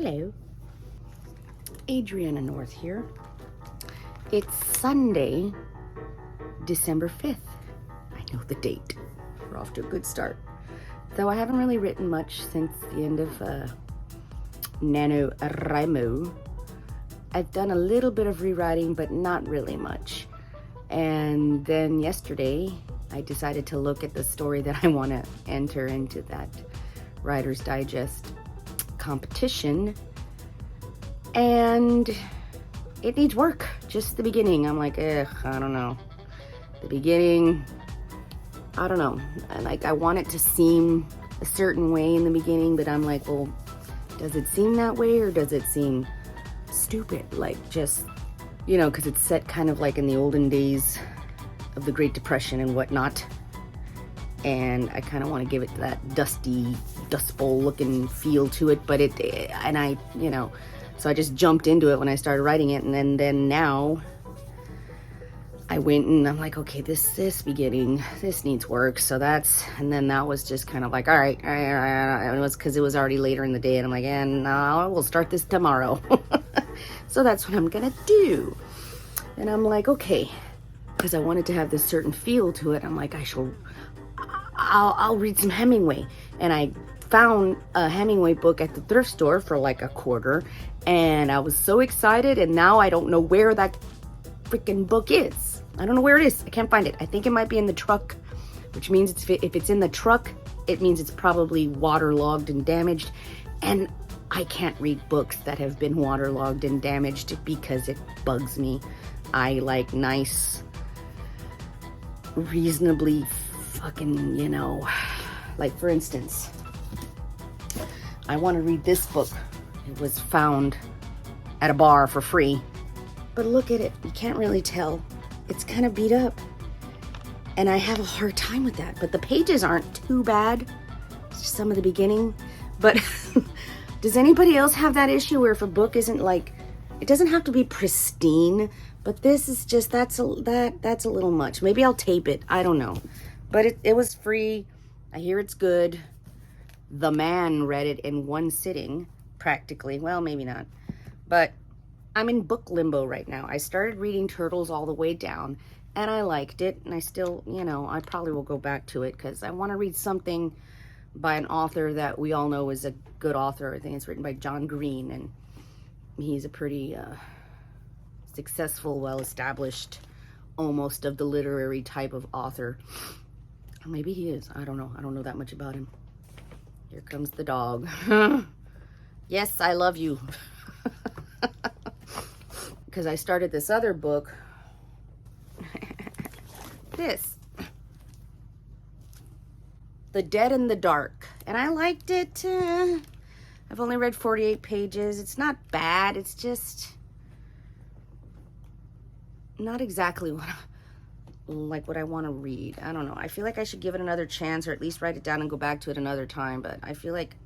Hello, Adriana North here. It's Sunday, December 5th. I know the date. We're off to a good start. Though I haven't really written much since the end of NANOWRIMO. I've done a little bit of rewriting, but not really much. And then yesterday, I decided to look at the story that I want to enter into that Writer's Digest competition, and it needs work. Just the beginning, I'm like, I don't know. The beginning, I don't know. I want it to seem a certain way in the beginning, but I'm like, well, does it seem that way, or does it seem stupid? Like, just, because it's set kind of like in the olden days of the Great Depression and whatnot. And I kind of want to give it that dusty, Dust Bowl looking feel to it, but so I just jumped into it when I started writing it, and then now I went and I'm like, okay, this beginning, this needs work, so and then that was just kind of like, all right, it was because it was already later in the day, and I'm like, no, we'll start this tomorrow. So that's what I'm gonna do. And I'm like, okay, because I wanted to have this certain feel to it, I'm like, I'll read some Hemingway. And I found a Hemingway book at the thrift store for like $0.25, and I was so excited, and now I don't know where that freaking book is. I don't know where it is. I can't find it. I think it might be in the truck, which means if it's in the truck, it means it's probably waterlogged and damaged. And I can't read books that have been waterlogged and damaged because it bugs me. I like nice, reasonably fucking, like, for instance, I want to read this book. It was found at a bar for free, but look at it, you can't really tell. It's kind of beat up, and I have a hard time with that, but the pages aren't too bad. It's just some of the beginning. But does anybody else have that issue where if a book isn't like, it doesn't have to be pristine, but this is just, that's a little much. Maybe I'll tape it, I don't know. But it was free. I hear it's good. The man read it in one sitting, practically. Well, maybe not. But I'm in book limbo right now. I started reading Turtles all the way down, and I liked it. And I still, I probably will go back to it because I want to read something by an author that we all know is a good author. I think it's written by John Green, and he's a pretty successful, well-established, almost of the literary type of author. Or maybe he is. I don't know. I don't know that much about him. Here comes the dog. Yes, I love you. Because I started this other book. This. The Dead in the Dark. And I liked it. I've only read 48 pages. It's not bad. It's just not exactly what I want to read. I don't know. I feel like I should give it another chance, or at least write it down and go back to it another time. But I feel like,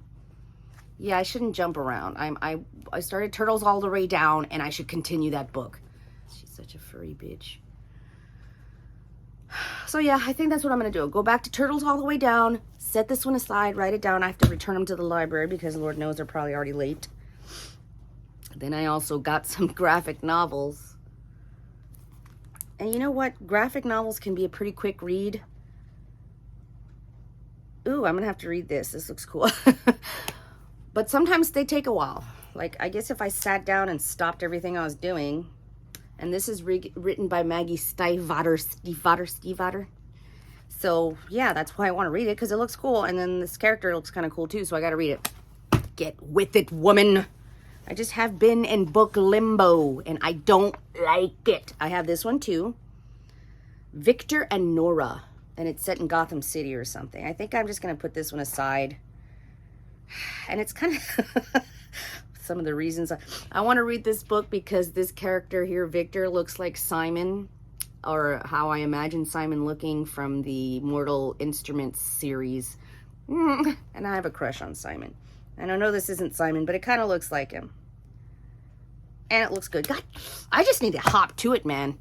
yeah, I shouldn't jump around. I started Turtles all the way down, and I should continue that book. She's such a furry bitch. So yeah, I think that's what I'm going to do. Go back to Turtles all the way down, set this one aside, write it down. I have to return them to the library because Lord knows they're probably already late. Then I also got some graphic novels. And you know what? Graphic novels can be a pretty quick read. Ooh, I'm going to have to read this. This looks cool. But sometimes they take a while. Like, I guess if I sat down and stopped everything I was doing. And this is written by Maggie Stiefvater. So, yeah, that's why I want to read it, because it looks cool. And then this character looks kind of cool, too, so I got to read it. Get with it, woman. I just have been in book limbo, and I don't like it. I have this one, too. Victor and Nora. And it's set in Gotham City or something. I think I'm just going to put this one aside. And it's kind of some of the reasons I want to read this book, because this character here, Victor, looks like Simon, or how I imagine Simon looking from the Mortal Instruments series. And I have a crush on Simon. And I know this isn't Simon, but it kind of looks like him. And it looks good. God, I just need to hop to it, man.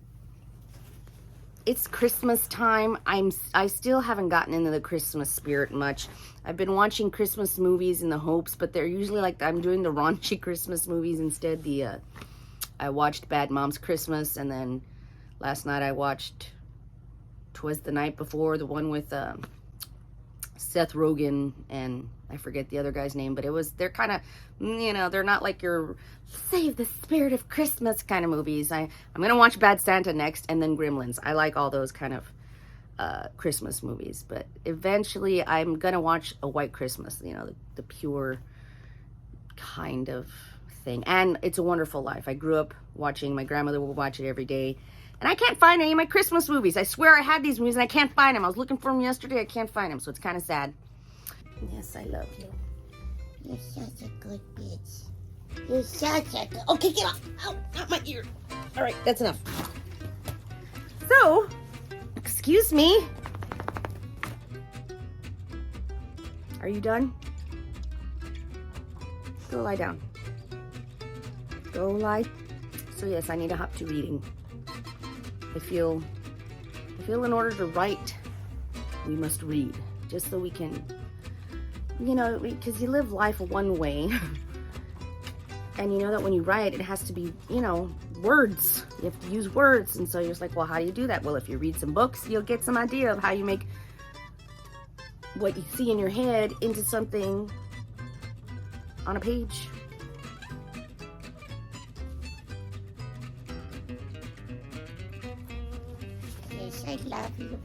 it's Christmas time. I still haven't gotten into the Christmas spirit much. I've been watching Christmas movies in the hopes, but they're usually like, I'm doing the raunchy Christmas movies instead. I watched Bad Moms Christmas, and then last night I watched 'Twas the Night Before, the one with Seth Rogen, and I forget the other guy's name, but they're kind of, you know, they're not like your save the spirit of Christmas kind of movies. I'm gonna watch Bad Santa next, and then Gremlins. I like all those kind of Christmas movies, but eventually I'm gonna watch A White Christmas, you know, the pure kind of thing. And It's a Wonderful Life. I grew up watching, my grandmother would watch it every day, and I can't find any of my Christmas movies. I swear I had these movies and I can't find them. I was looking for them yesterday. I can't find them, so it's kind of sad. Yes, I love you. You're such a good bitch. You're such a good... Okay, get off. Ow, not my ear. All right, that's enough. So, excuse me. Are you done? Go lie down. Go lie. So yes, I need to hop to reading. I feel in order to write, we must read. Just so we can, you know, because you live life one way. And you know that when you write, it has to be, you know, words. You have to use words. And so you're just like, well, how do you do that? Well, if you read some books, you'll get some idea of how you make what you see in your head into something on a page. Yes, I love you.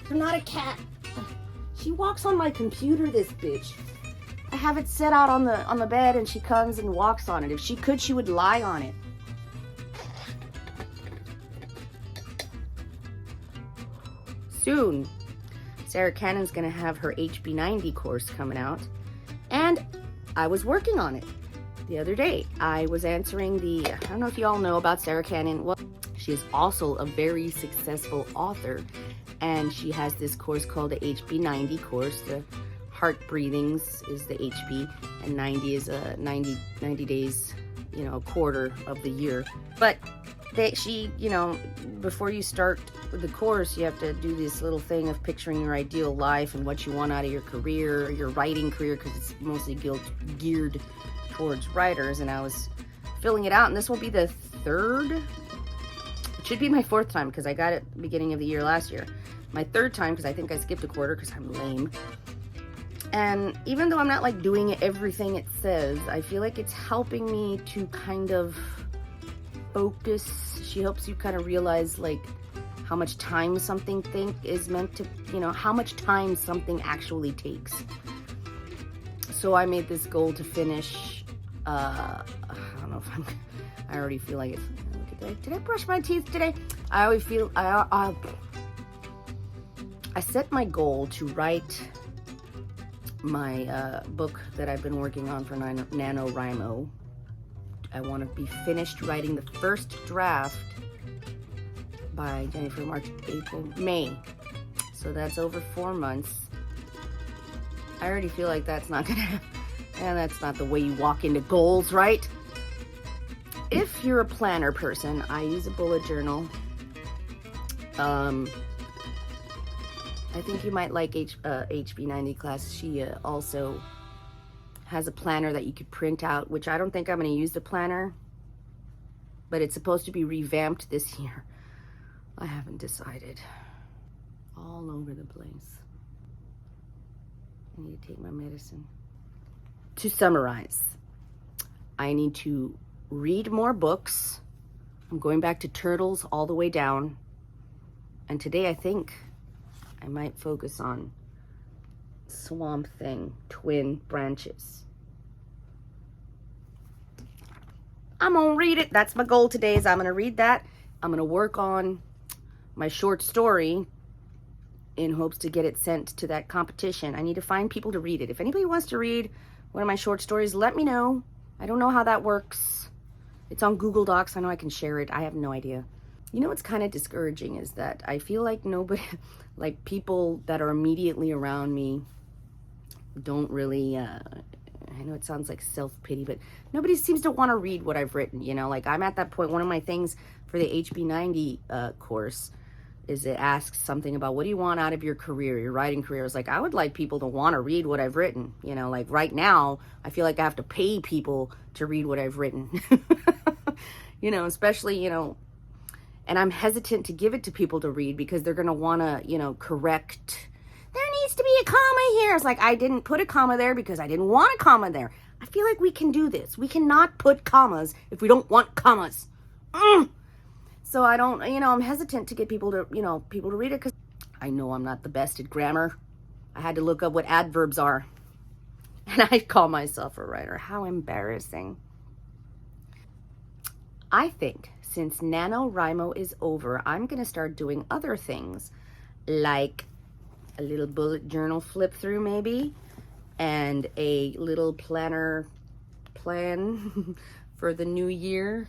You're not a cat. She walks on my computer, this bitch. I have it set out on the bed, and she comes and walks on it. If she could, she would lie on it. Soon, Sarah Cannon's gonna have her HB90 course coming out, and I was working on it the other day. I was answering I don't know if you all know about Sarah Cannon. Well, she is also a very successful author, and she has this course called the HB90 course. The heart breathings is the HB, and 90 is a 90 days, you know, a quarter of the year. But she, you know, before you start the course, you have to do this little thing of picturing your ideal life and what you want out of your career, your writing career, because it's mostly geared towards writers. And I was filling it out, and this will be the third. It should be my fourth time because I got it beginning of the year last year. My third time because I think I skipped a quarter because I'm lame. And even though I'm not like doing everything it says, I feel like it's helping me to kind of focus. She helps you kind of realize like how much time something is meant to, you know, how much time something actually takes. So I made this goal to finish, I don't know if I already feel like it's, did I brush my teeth today? I always feel, I set my goal to write my book that I've been working on for NaNoWRIMO. I want to be finished writing the first draft by January, March, April, May. So that's over 4 months. I already feel like that's not gonna happen. And that's not the way you walk into goals, right? If you're a planner person, I use a bullet journal. I think you might like HB90 class. She also has a planner that you could print out, which I don't think I'm going to use the planner, but it's supposed to be revamped this year. I haven't decided. All over the place. I need to take my medicine. To summarize, I need to read more books. I'm going back to Turtles all the way down. And today I think I might focus on Swamp Thing, Twin Branches. I'm gonna read it. That's my goal today, is I'm gonna read that. I'm gonna work on my short story in hopes to get it sent to that competition. I need to find people to read it. If anybody wants to read one of my short stories, let me know. I don't know how that works. It's on Google Docs. I know I can share it. I have no idea. You know what's kind of discouraging is that I feel like nobody, like people that are immediately around me don't really, I know it sounds like self-pity, but nobody seems to want to read what I've written, you know? Like I'm at that point. One of my things for the HB90 course is it asks something about what do you want out of your career, your writing career. It's like, I would like people to want to read what I've written. You know, like right now, I feel like I have to pay people to read what I've written. You know, especially, you know, and I'm hesitant to give it to people to read because they're going to want to, you know, correct. There needs to be a comma here. It's like, I didn't put a comma there because I didn't want a comma there. I feel like we can do this. We cannot put commas if we don't want commas. So I don't, you know, I'm hesitant to get people to, you know, people to read it because I know I'm not the best at grammar. I had to look up what adverbs are. And I call myself a writer. How embarrassing. I think since NaNoWRIMO is over, I'm going to start doing other things like a little bullet journal flip through maybe, and a little planner plan for the new year.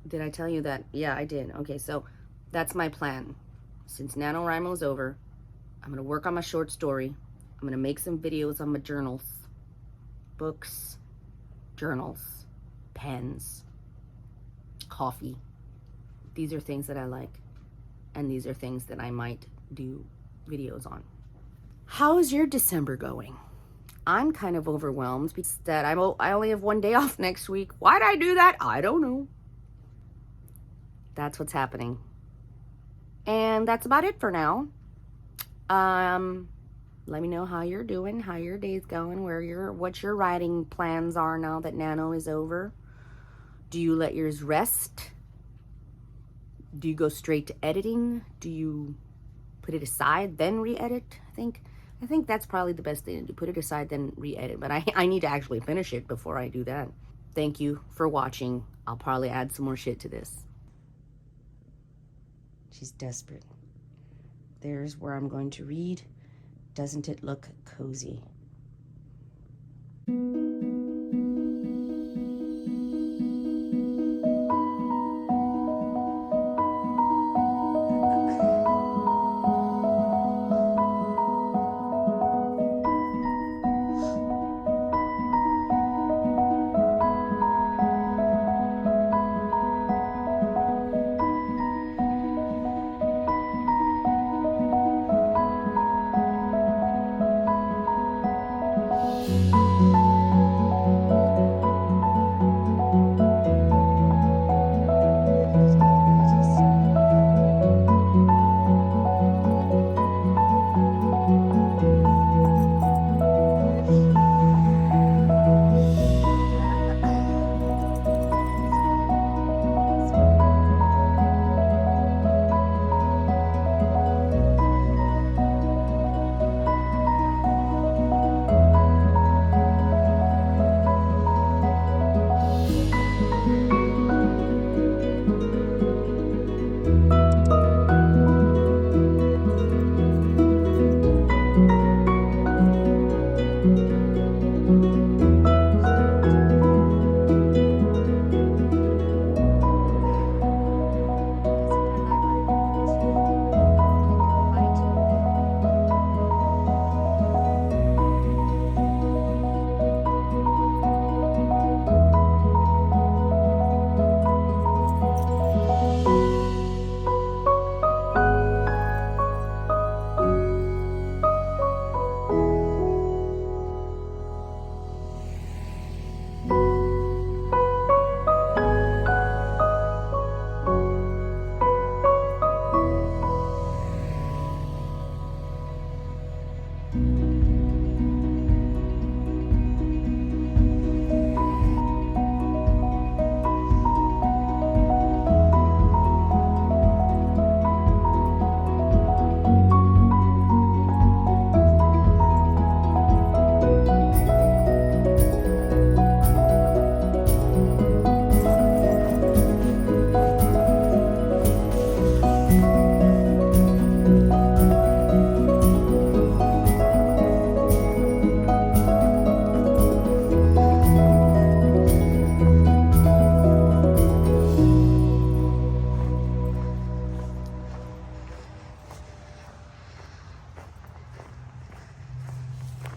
Did I tell you that? Yeah, I did. Okay, so that's my plan. Since NaNoWRIMO is over, I'm going to work on my short story. I'm going to make some videos on my journals, books, journals, pens, coffee. These are things that I like, and these are things that I might do videos on. How is your December going? I'm kind of overwhelmed because that I only have one day off next week. Why'd I do that? I don't know. That's what's happening. And that's about it for now. Let me know how you're doing, how your day's going, what your writing plans are now that Nano is over. Do you let yours rest? Do you go straight to editing? Do you put it aside, then re-edit? I think that's probably the best thing to do. Put it aside, then re-edit. But I need to actually finish it before I do that. Thank you for watching. I'll probably add some more shit to this. She's desperate. There's where I'm going to read. Doesn't it look cozy?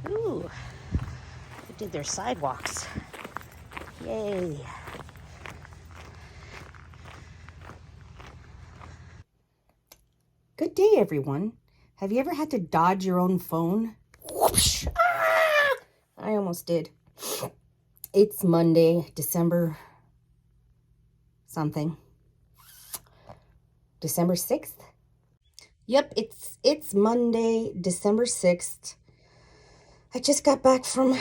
Ooh, they did their sidewalks. Yay. everyone. Have you ever had to dodge your own phone? Whoosh! Ah! I almost did. It's Monday, December something. December 6th? Yep, it's Monday, December 6th. I just got back from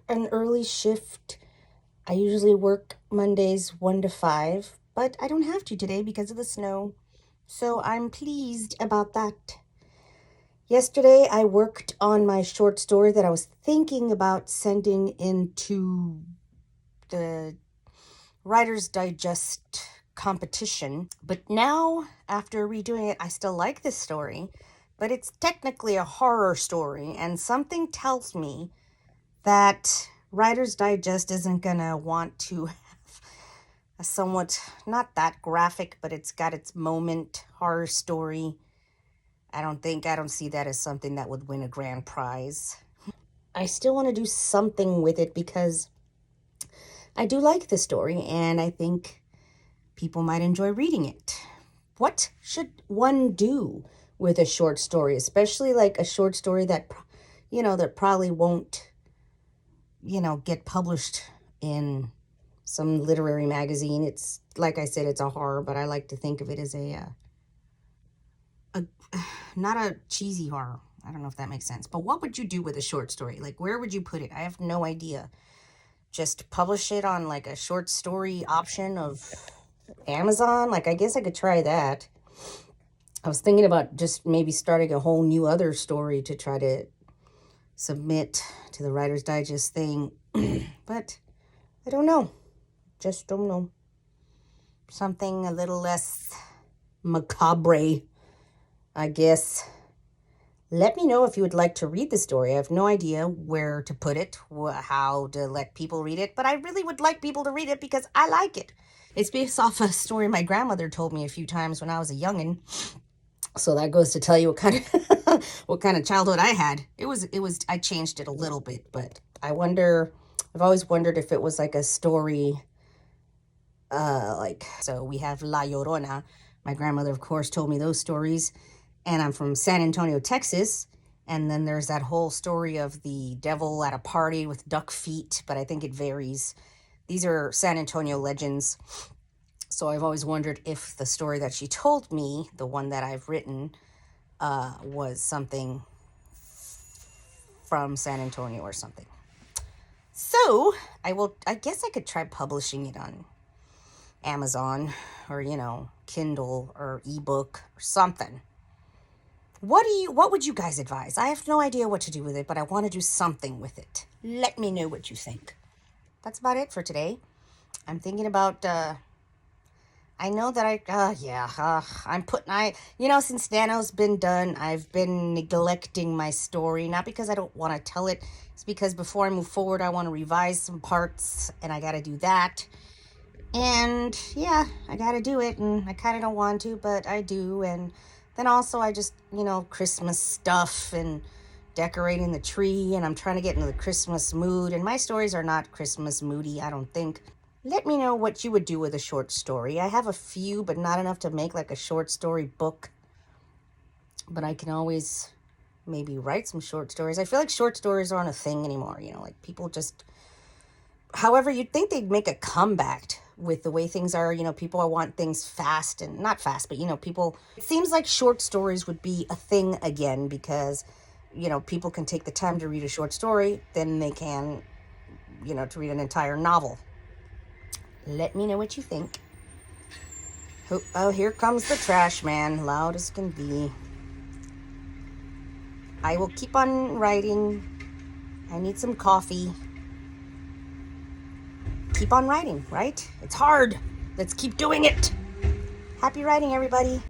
an early shift. I usually work Mondays 1 to 5, but I don't have to today because of the snow. So I'm pleased about that. Yesterday, I worked on my short story that I was thinking about sending into the Writer's Digest competition. But now, after redoing it, I still like this story, but it's technically a horror story, and something tells me that Writer's Digest isn't gonna want to have a somewhat, not that graphic, but it's got its moment horror story. I don't see that as something that would win a grand prize. I still want to do something with it because I do like the story and I think people might enjoy reading it. What should one do with a short story, especially like a short story that, that probably won't, get published in some literary magazine? It's, like I said, it's a horror, but I like to think of it as not a cheesy horror. I don't know if that makes sense. But what would you do with a short story? Like, where would you put it? I have no idea. Just publish it on like a short story option of Amazon? Like, I guess I could try that. I was thinking about just maybe starting a whole new other story to try to submit to the Writer's Digest thing. But I don't know. Just don't know. Something a little less macabre, I guess. Let me know if you would like to read the story. I have no idea where to put it, how to let people read it, but I really would like people to read it because I like it. It's based off a story my grandmother told me a few times when I was a youngin'. So that goes to tell you what kind of what kind of childhood I had. I changed it a little bit, but I've always wondered if it was like a story, so we have La Llorona. My grandmother, of course, told me those stories. And I'm from San Antonio, Texas. And then there's that whole story of the devil at a party with duck feet, but I think it varies. These are San Antonio legends. So I've always wondered if the story that she told me, the one that I've written, was something from San Antonio or something. So I guess I could try publishing it on Amazon or, Kindle or ebook or something. What would you guys advise? I have no idea what to do with it, but I want to do something with it. Let me know what you think. That's about it for today. I'm thinking about, I know that since Nano's been done, I've been neglecting my story, not because I don't want to tell it. It's because before I move forward, I want to revise some parts and I got to do that. And yeah, I got to do it and I kind of don't want to, but I do. And then also I just, Christmas stuff and decorating the tree, and I'm trying to get into the Christmas mood, and my stories are not Christmas moody, I don't think. Let me know what you would do with a short story. I have a few, but not enough to make like a short story book. But I can always maybe write some short stories. I feel like short stories aren't a thing anymore, like people just... However, you'd think they'd make a comeback with the way things are. People want things fast, and not fast, but, people... It seems like short stories would be a thing again because, people can take the time to read a short story, then they can, to read an entire novel. Let me know what you think. Oh, here comes the trash man, loud as can be. I will keep on writing. I need some coffee. Keep on writing, right? It's hard. Let's keep doing it. Happy writing, everybody.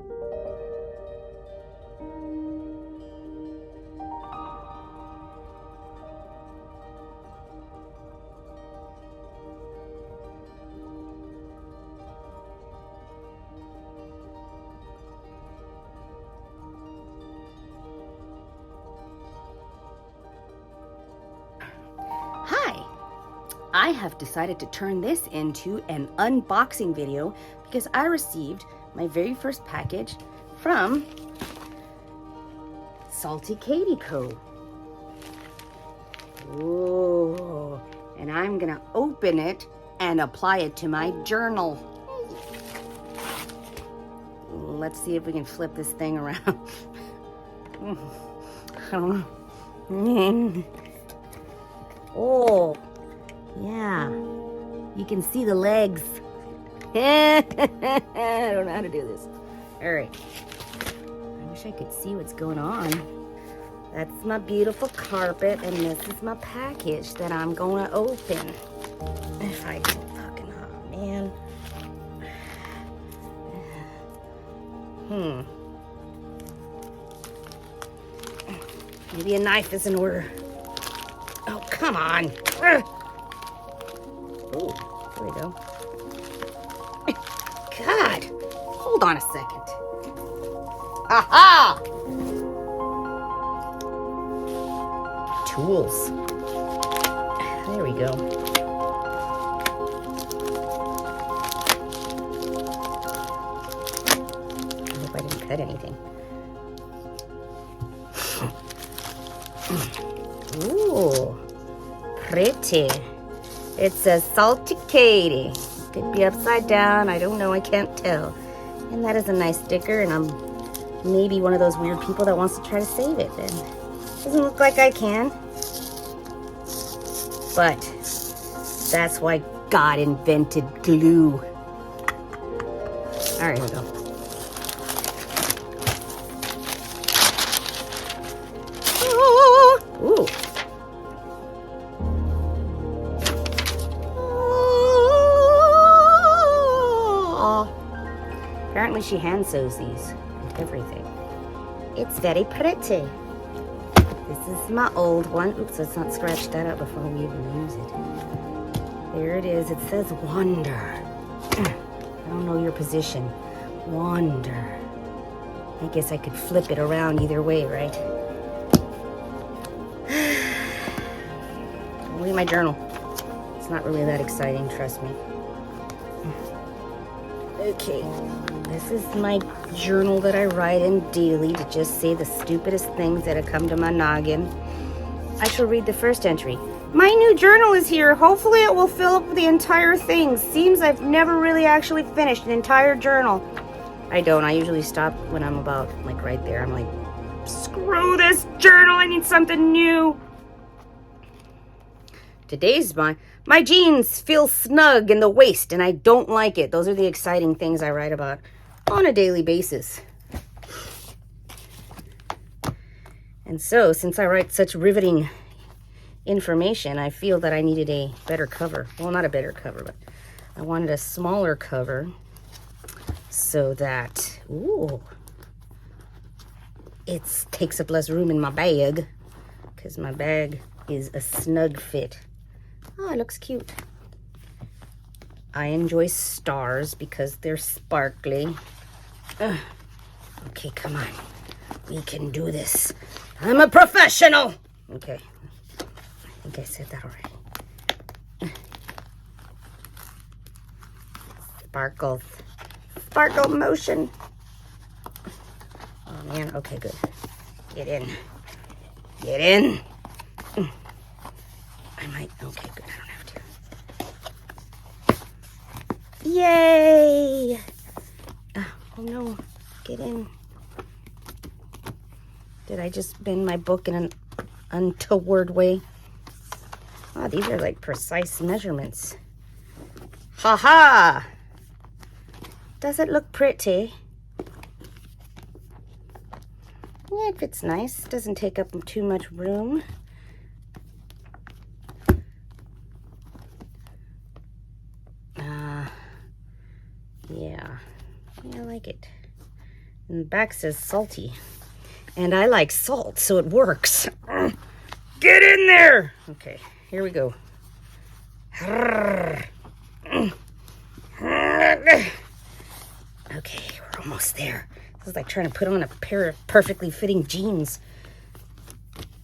Hi. I have decided to turn this into an unboxing video because I received my very first package from Salty Katie coat. Ooh, and I'm gonna open it and apply it to my journal. Let's see if we can flip this thing around. I don't know. Oh, yeah. You can see the legs. I don't know how to do this. All right. I wish I could see what's going on. That's my beautiful carpet, and this is my package that I'm gonna open. If I can fucking, oh man. Maybe a knife is in order. Oh, come on. Oh, there we go. God, hold on a second. Aha! Tools. There we go. I hope I didn't cut anything. Ooh, pretty. It says Salty Katie. Could be upside down. I don't know. I can't tell. And that is a nice sticker. And I'm maybe one of those weird people that wants to try to save it. And doesn't look like I can. But that's why God invented glue. All right, here we go. Ooh. Apparently she hand sews these and everything. It's very pretty. This is my old one. Oops, let's not scratch that up before we even use it. There it is. It says Wonder. I don't know your position. Wonder. I guess I could flip it around either way, right? Read my journal. It's not really that exciting, trust me. Okay, this is my journal that I write in daily to just say the stupidest things that have come to my noggin. I shall read the first entry. My new journal is here. Hopefully it will fill up the entire thing. Seems I've never really actually finished an entire journal. I don't. I usually stop when I'm about, like, right there. I'm like, screw this journal. I need something new. Today's my jeans feel snug in the waist and I don't like it. Those are the exciting things I write about on a daily basis. And so, since I write such riveting information, I feel that I needed a better cover. Well, not a better cover, but I wanted a smaller cover so that, it takes up less room in my bag because my bag is a snug fit. Oh, it looks cute. I enjoy stars because they're sparkly. Okay, come on. We can do this. I'm a professional. Okay. I think I said that already. Sparkle. Sparkle motion. Oh, man. Okay, good. Get in. Get in. I might, okay, good, I don't have to. Yay! Oh no, get in. Did I just bend my book in an untoward way? Oh, these are like precise measurements. Ha ha! Does it look pretty? Yeah, it fits nice. Doesn't take up too much room. Yeah, I like it. And the back says salty. And I like salt, so it works. Get in there! Okay, here we go. Okay, we're almost there. This is like trying to put on a pair of perfectly fitting jeans.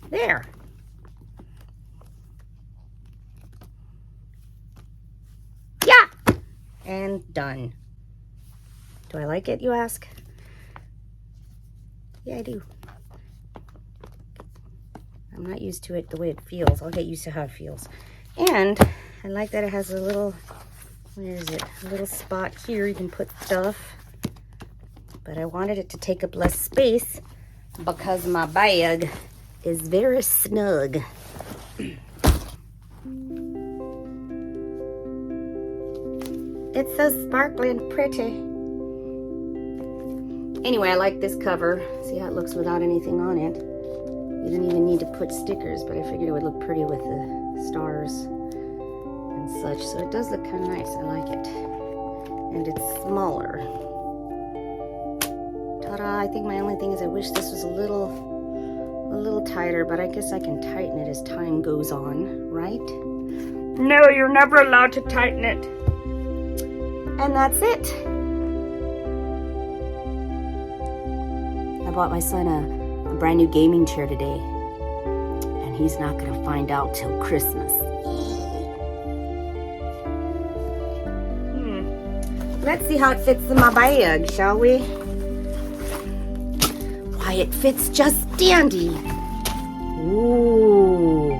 There. Yeah! And done. Do I like it, you ask? Yeah, I do. I'm not used to it the way it feels. I'll get used to how it feels. And I like that it has a little, where is it? A little spot here you can put stuff. But I wanted it to take up less space because my bag is very snug. It's so sparkly and pretty. Anyway, I like this cover. See how it looks without anything on it. You didn't even need to put stickers, but I figured it would look pretty with the stars and such. So it does look kind of nice. I like it. And it's smaller. Ta-da! I think my only thing is I wish this was a little tighter, but I guess I can tighten it as time goes on, right? No, you're never allowed to tighten it. And that's it. I bought my son a brand new gaming chair today, and he's not gonna find out till Christmas. Let's see how it fits in my bag, shall we? Why, it fits just dandy. Ooh.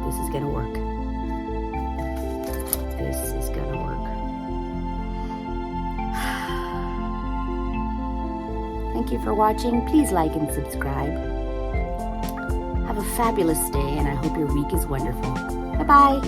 This is gonna work. This is gonna work. Thank you for watching. Please like and subscribe. Have a fabulous day, and I hope your week is wonderful. Bye-bye.